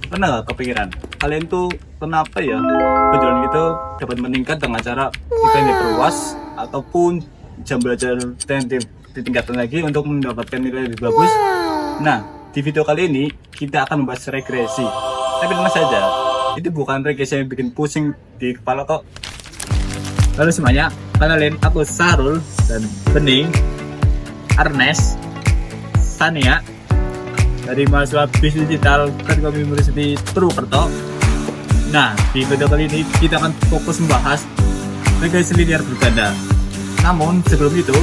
Pernah gak kepikiran kalian tuh kenapa ya penjualan itu dapat meningkat dengan cara kita yang diperluas ataupun jam belajar ditingkatkan lagi untuk mendapatkan nilai lebih bagus. Nah, di video kali ini kita akan membahas regresi. Tapi tenang saja, itu bukan regresi yang bikin pusing di kepala kok. Halo semuanya, kenalin aku Sarul dan Bening, Ernest, Sania dari mahasiswa Bisnis Digital Telkom University Purwokerto. Nah, di video kali ini kita akan fokus membahas regresi linear berganda. Namun sebelum itu,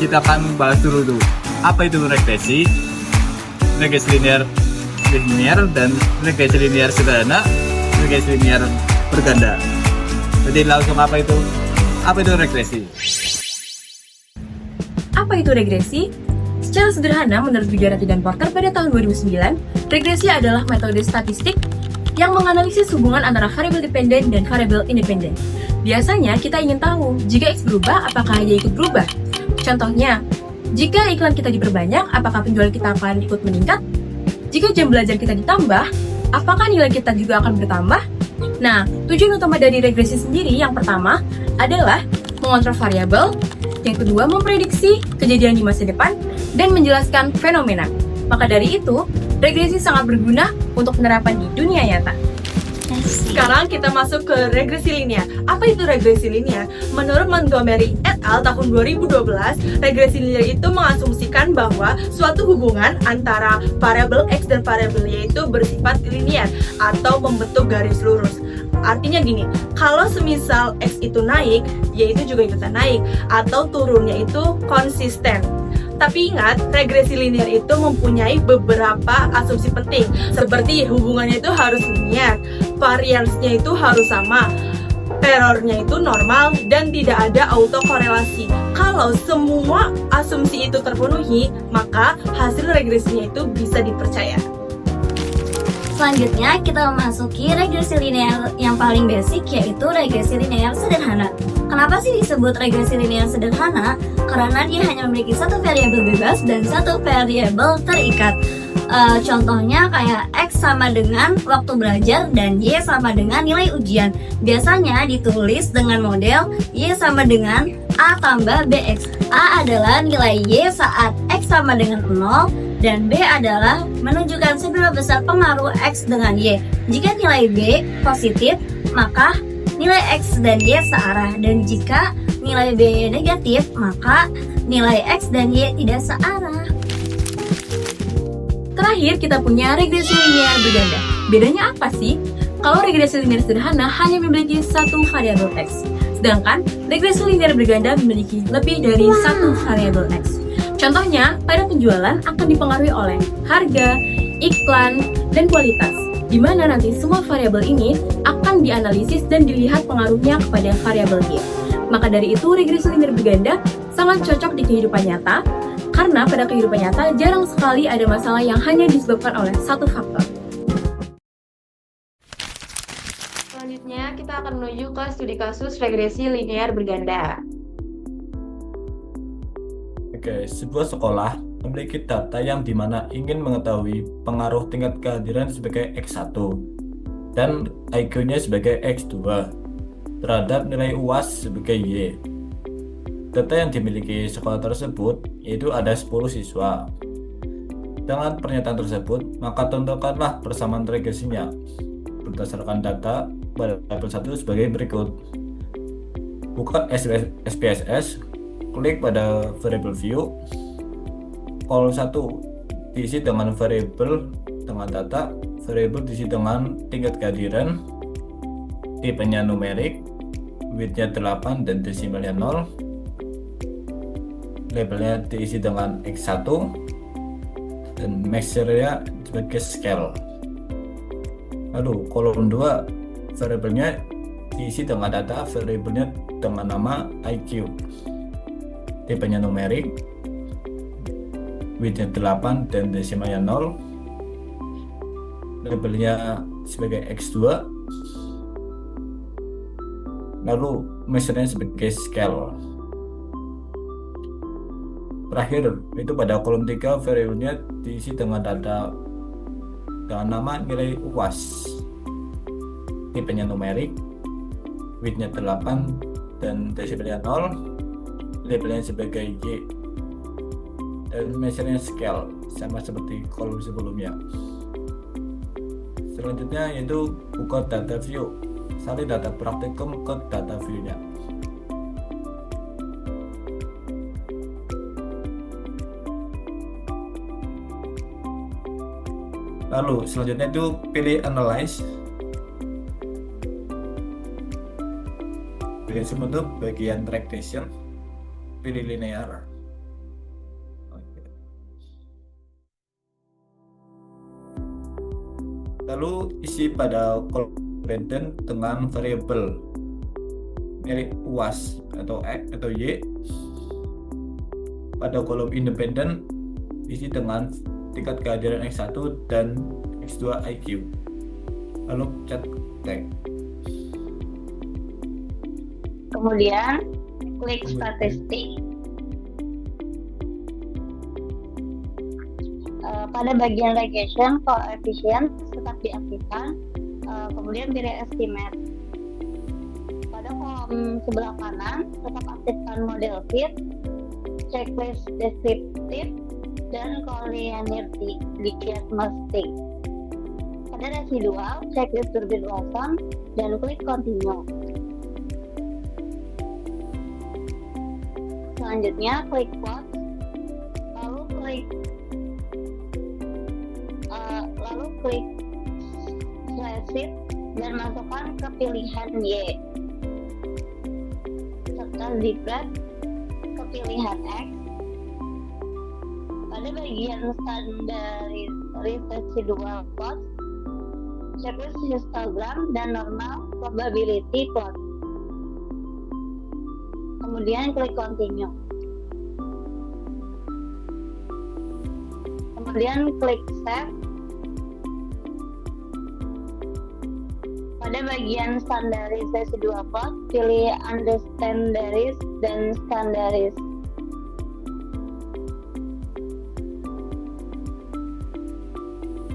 kita akan membahas dulu tuh apa itu regresi linear dan regresi linear sederhana, regresi linear berganda. Jadi langsung apa itu regresi? Apa itu regresi? Secara sederhana, menurut Wigarati dan Porter pada tahun 2009, regresi adalah metode statistik yang menganalisis hubungan antara variabel dependen dan variabel independen. Biasanya kita ingin tahu, jika X berubah, apakah Y ikut berubah? Contohnya, jika iklan kita diperbanyak, apakah penjualan kita akan ikut meningkat? Jika jam belajar kita ditambah, apakah nilai kita juga akan bertambah? Nah, tujuan utama dari regresi sendiri yang pertama adalah mengontrol variabel, yang kedua memprediksi kejadian di masa depan, dan menjelaskan fenomena. Maka dari itu, regresi sangat berguna untuk penerapan di dunia nyata. Sekarang kita masuk ke regresi linear. Apa itu regresi linear? Menurut Montgomery et al. Tahun 2012, regresi linear itu mengasumsikan bahwa suatu hubungan antara variabel X dan variabel Y itu bersifat linear atau membentuk garis lurus. Artinya gini, kalau semisal X itu naik, Y itu juga ikutan naik, atau turunnya itu konsisten. Tapi ingat, regresi linear itu mempunyai beberapa asumsi penting, seperti hubungannya itu harus linear, variansnya itu harus sama, errornya itu normal, dan tidak ada autokorelasi. Kalau semua asumsi itu terpenuhi, maka hasil regresinya itu bisa dipercaya. Selanjutnya kita memasuki regresi linear yang paling basic, yaitu regresi linear sederhana. Kenapa sih disebut regresi linear sederhana? Karena dia hanya memiliki satu variabel bebas dan satu variabel terikat. Contohnya kayak X sama dengan waktu belajar dan Y sama dengan nilai ujian. Biasanya ditulis dengan model Y sama dengan A tambah BX. A adalah nilai Y saat X sama dengan 0, dan B adalah menunjukkan seberapa besar pengaruh X dengan Y. Jika nilai B positif, maka nilai X dan Y searah, dan jika nilai B negatif, maka nilai X dan Y tidak searah. Terakhir, kita punya regresi linear berganda. Bedanya apa sih? Kalau regresi linear sederhana hanya memiliki satu variabel X, sedangkan regresi linear berganda memiliki lebih dari satu variabel X. Contohnya, pada penjualan akan dipengaruhi oleh harga, iklan, dan kualitas, di mana nanti semua variabel ini akan dianalisis dan dilihat pengaruhnya kepada variabel Y. Maka dari itu, regresi linear berganda sangat cocok di kehidupan nyata, karena pada kehidupan nyata jarang sekali ada masalah yang hanya disebabkan oleh satu faktor. Selanjutnya, kita akan menuju ke studi kasus regresi linear berganda. Oke, sebuah sekolah memiliki data yang dimana ingin mengetahui pengaruh tingkat kehadiran sebagai X1 dan IQ-nya sebagai X2 terhadap nilai UAS sebagai Y. Data yang dimiliki sekolah tersebut yaitu ada 10 siswa. Dengan pernyataan tersebut, maka tentukanlah persamaan regresinya berdasarkan data pada tabel 1 sebagai berikut. Buka SPSS, klik pada variable view, kolom 1 diisi dengan variabel dengan data, variabel diisi dengan tingkat kehadiran, tipenya numerik, widthnya 8 dan desimalnya 0, labelnya diisi dengan X1, dan measure-nya sebagai scale. Lalu kolom 2 variabelnya diisi dengan data, variabelnya dengan nama IQ, tipenya numerik, widthnya 8 dan desimalnya 0, labelnya sebagai X2, lalu measure-nya sebagai scale. Terakhir itu pada kolom 3 variabelnya diisi dengan data dengan nama nilai UAS. Tipenya numerik, widthnya 8 dan desibelnya 0, labelnya sebagai Y, dan measure-nya scale sama seperti kolom sebelumnya. Selanjutnya yaitu buka data view, salin data praktikum ke data view-nya. Lalu selanjutnya itu pilih analyze. Pilih untuk bagian regression, pilih linear. Oke. Lalu isi pada kolom independen dengan variabel milik UAS atau X atau Y. Pada kolom independen isi dengan tingkat kehadiran X1 dan X2 IQ. Lalu chat tag. Kemudian klik statistik. Pada bagian regression coefficient tetap diaktifkan. Kemudian pilih estimate. Pada kolom sebelah kanan tetap aktifkan model fit, checklist descriptive, dan collinearity diagnostic. Pada residual, checklist turbine Watson dan klik continue. Selanjutnya klik plot, lalu klik sheet dan masukkan ke pilihan Y. Serta ziplet ke pilihan X. Pada bagian standarisasi dual plot, checklist histogram dan normal probability plot. Kemudian klik continue. Kemudian klik save. Pada bagian standarisasi dual plot, pilih unstandarized dan standarized.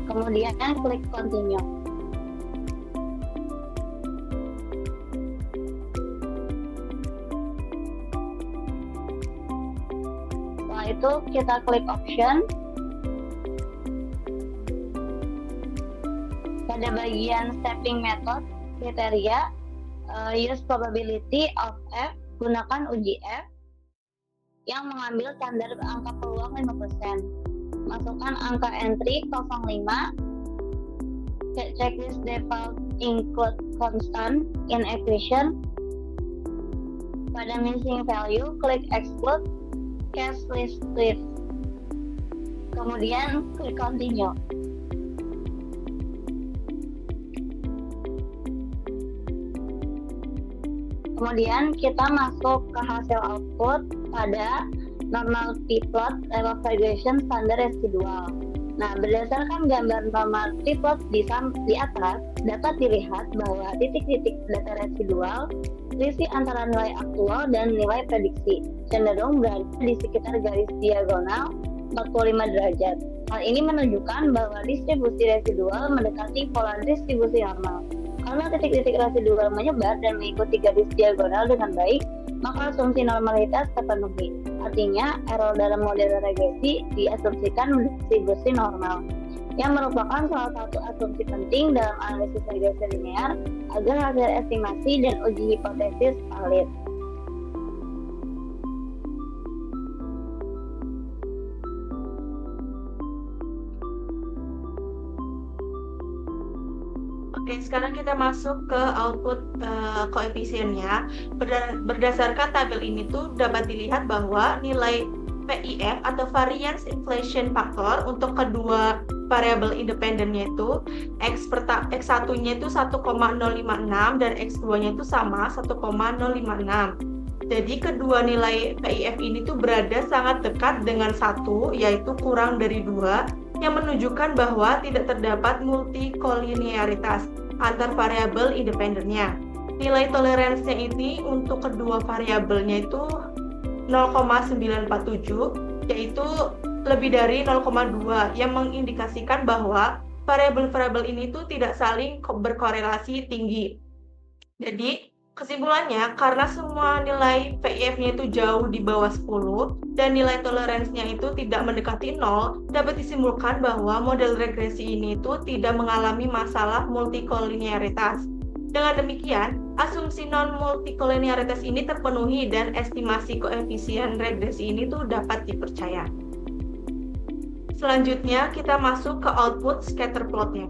Kemudian klik continue. Setelah itu kita klik option. Pada bagian stepping method kriteria, use probability of F, gunakan uji F yang mengambil standar angka peluang 5%. Masukkan angka entry 05. Checklist default include constant in equation. Pada missing value, klik exclude case list with. Kemudian klik continue. Kemudian kita masuk ke hasil output pada normal p-plot lewat regression standar residual. Nah, berdasarkan gambar normal p-plot di atas, dapat dilihat bahwa titik-titik data residual selisih antara nilai aktual dan nilai prediksi cenderung berada di sekitar garis diagonal 45 derajat. Hal ini menunjukkan bahwa distribusi residual mendekati pola distribusi normal. Karena titik-titik residual menyebar dan mengikuti garis diagonal dengan baik, maka asumsi normalitas terpenuhi. Artinya, error dalam model regresi diasumsikan distribusi normal, yang merupakan salah satu asumsi penting dalam analisis regresi linear agar hasil estimasi dan uji hipotesis valid. Oke, sekarang kita masuk ke output koefisiennya. Berdasarkan tabel ini tuh dapat dilihat bahwa nilai VIF atau variance inflation factor untuk kedua variabel independennya itu X1-nya itu 1,056 dan X2-nya itu sama 1,056. Jadi kedua nilai VIF ini tuh berada sangat dekat dengan 1, yaitu kurang dari 2, yang menunjukkan bahwa tidak terdapat multikolinearitas antar variabel independennya. Nilai toleransinya ini untuk kedua variabelnya itu 0,947, yaitu lebih dari 0,2, yang mengindikasikan bahwa variabel-variabel ini tuh tidak saling berkorelasi tinggi. Jadi, kesimpulannya, karena semua nilai PIF-nya itu jauh di bawah 10 dan nilai toleransinya itu tidak mendekati 0, dapat disimpulkan bahwa model regresi ini itu tidak mengalami masalah multikolinearitas. Dengan demikian, asumsi non-multikolinearitas ini terpenuhi dan estimasi koefisien regresi ini tuh dapat dipercaya. Selanjutnya, kita masuk ke output scatter plotnya.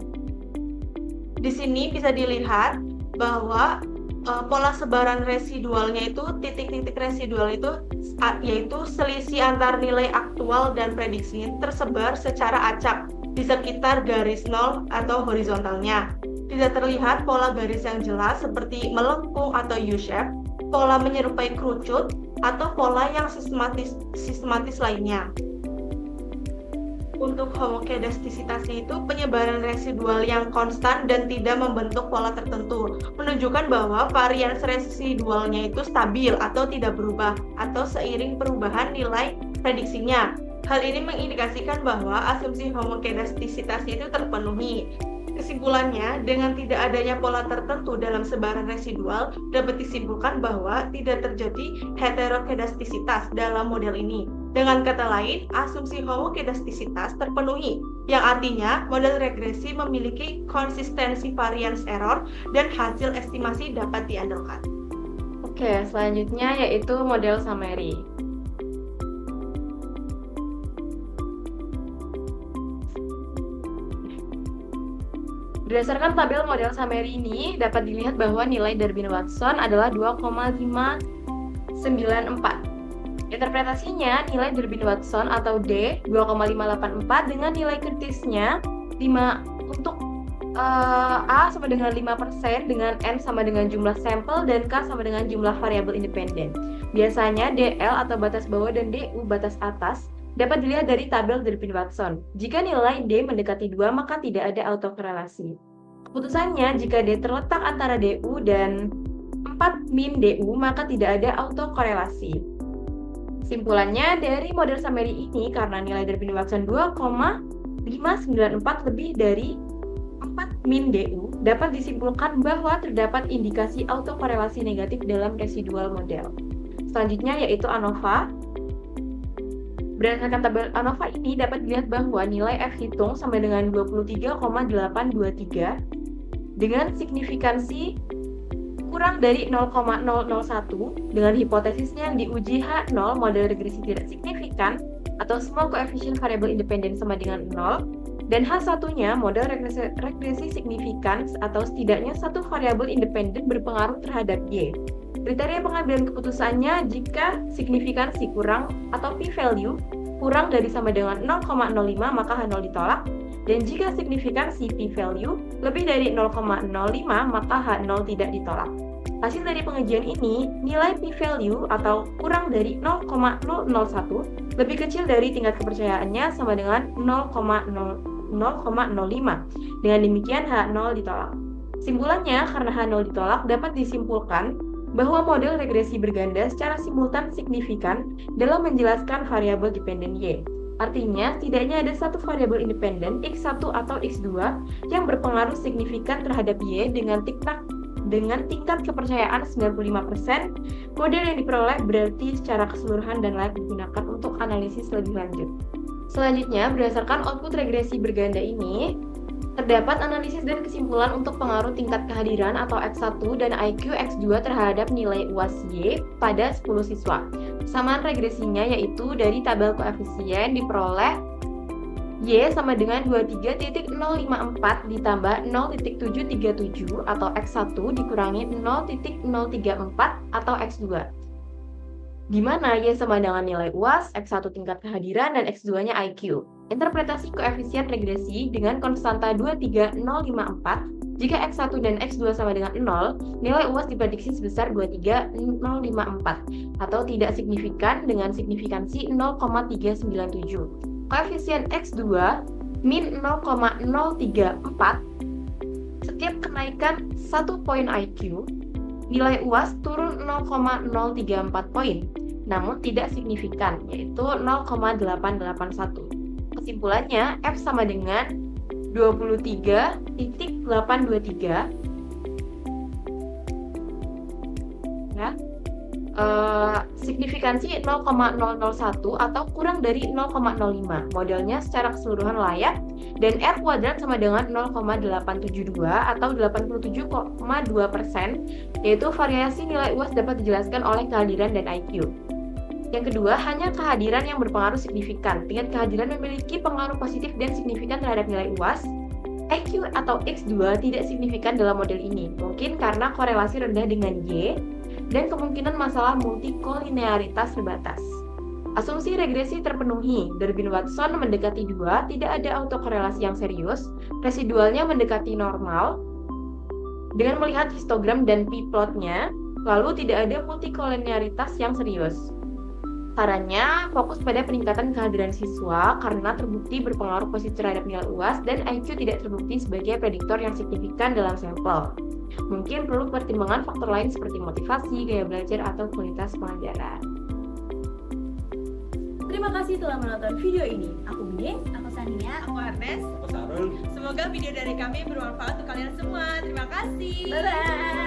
Di sini bisa dilihat bahwa pola sebaran residualnya itu, titik-titik residual itu yaitu selisih antar nilai aktual dan prediksi tersebar secara acak di sekitar garis nol atau horizontalnya. Tidak terlihat pola garis yang jelas seperti melengkung atau U-shape, pola menyerupai kerucut, atau pola yang sistematis lainnya. Untuk homokedastisitasnya itu penyebaran residual yang konstan dan tidak membentuk pola tertentu, menunjukkan bahwa varians residualnya itu stabil atau tidak berubah atau seiring perubahan nilai prediksinya. Hal ini mengindikasikan bahwa asumsi homokedastisitasnya itu terpenuhi. Kesimpulannya, dengan tidak adanya pola tertentu dalam sebaran residual, dapat disimpulkan bahwa tidak terjadi heterokedastisitas dalam model ini. Dengan kata lain, asumsi homokedastisitas terpenuhi, yang artinya model regresi memiliki konsistensi variance error dan hasil estimasi dapat diandalkan. Oke, selanjutnya yaitu model summary. Berdasarkan tabel model summary ini, dapat dilihat bahwa nilai Durbin-Watson adalah 2,594. Interpretasinya, nilai Durbin-Watson atau D 2,584 dengan nilai kritisnya 5 untuk A sama dengan 5%, dengan N sama dengan jumlah sampel, dan K sama dengan jumlah variabel independen. Biasanya DL atau batas bawah dan DU batas atas dapat dilihat dari tabel Durbin-Watson. Jika nilai D mendekati 2, maka tidak ada autokorelasi. Keputusannya, jika D terletak antara DU dan 4 min DU, maka tidak ada autokorelasi. Kesimpulannya, dari model summary ini, karena nilai Durbin-Watson 2,594 lebih dari 4 min DU, dapat disimpulkan bahwa terdapat indikasi autokorelasi negatif dalam residual model. Selanjutnya yaitu ANOVA. Berdasarkan tabel ANOVA ini dapat dilihat bahwa nilai F hitung sama dengan 23,823 dengan signifikansi kurang dari 0,001 dengan hipotesisnya yang diuji H0 model regresi tidak signifikan atau semua koefisien variabel independen sama dengan 0, dan H1-nya model regresi signifikan atau setidaknya satu variabel independen berpengaruh terhadap Y. Kriteria pengambilan keputusannya jika signifikansi kurang atau p-value kurang dari sama dengan 0,05 maka H0 ditolak, dan jika signifikansi p-value lebih dari 0,05 maka H0 tidak ditolak. Hasil dari pengujian ini, nilai p-value atau kurang dari 0,001 lebih kecil dari tingkat kepercayaannya sama dengan 0,05. Dengan demikian H0 ditolak. Simpulannya, karena H0 ditolak, dapat disimpulkan bahwa model regresi berganda secara simultan signifikan dalam menjelaskan variabel dependen Y. Artinya, setidaknya ada satu variabel independen X1 atau X2 yang berpengaruh signifikan terhadap Y dengan tingkat kepercayaan 95%. Model yang diperoleh berarti secara keseluruhan dan layak digunakan untuk analisis lebih lanjut. Selanjutnya, berdasarkan output regresi berganda ini, terdapat analisis dan kesimpulan untuk pengaruh tingkat kehadiran atau X1 dan IQ X2 terhadap nilai UAS Y pada 10 siswa. Persamaan regresinya yaitu dari tabel koefisien diperoleh Y sama dengan 23.054 ditambah 0.737 atau X1 dikurangi 0.034 atau X2. Di mana Y sama dengan nilai UAS, X1 tingkat kehadiran, dan X2-nya IQ. Interpretasi koefisien regresi dengan konstanta 23054, jika X1 dan X2 sama dengan 0, nilai UAS diprediksi sebesar 23054 atau tidak signifikan dengan signifikansi 0,397. Koefisien X2 min 0,034, setiap kenaikan 1 poin IQ, nilai UAS turun 0,034 poin, namun tidak signifikan, yaitu 0,881. Kesimpulannya, F sama dengan 23.823 ya. Signifikansi 0,001 atau kurang dari 0,05. Modelnya secara keseluruhan layak dan R kuadrat sama dengan 0,872 atau 87,2%, yaitu variasi nilai UAS dapat dijelaskan oleh kehadiran dan IQ. Yang kedua, hanya kehadiran yang berpengaruh signifikan. Tingkat kehadiran memiliki pengaruh positif dan signifikan terhadap nilai UAS. IQ atau X2 tidak signifikan dalam model ini, mungkin karena korelasi rendah dengan Y dan kemungkinan masalah multikolinearitas terbatas. Asumsi regresi terpenuhi. Durbin-Watson mendekati 2, tidak ada autokorelasi yang serius, residualnya mendekati normal. Dengan melihat histogram dan p-plotnya, lalu tidak ada multikolinearitas yang serius. Sarannya, fokus pada peningkatan kehadiran siswa karena terbukti berpengaruh positif terhadap nilai UAS dan IQ tidak terbukti sebagai prediktor yang signifikan dalam sampel. Mungkin perlu pertimbangan faktor lain seperti motivasi, gaya belajar, atau kualitas pelajaran. Terima kasih telah menonton video ini. Aku Bening. Aku Sania. Aku Ernest. Sarul. Semoga video dari kami bermanfaat untuk kalian semua. Terima kasih. Bye-bye.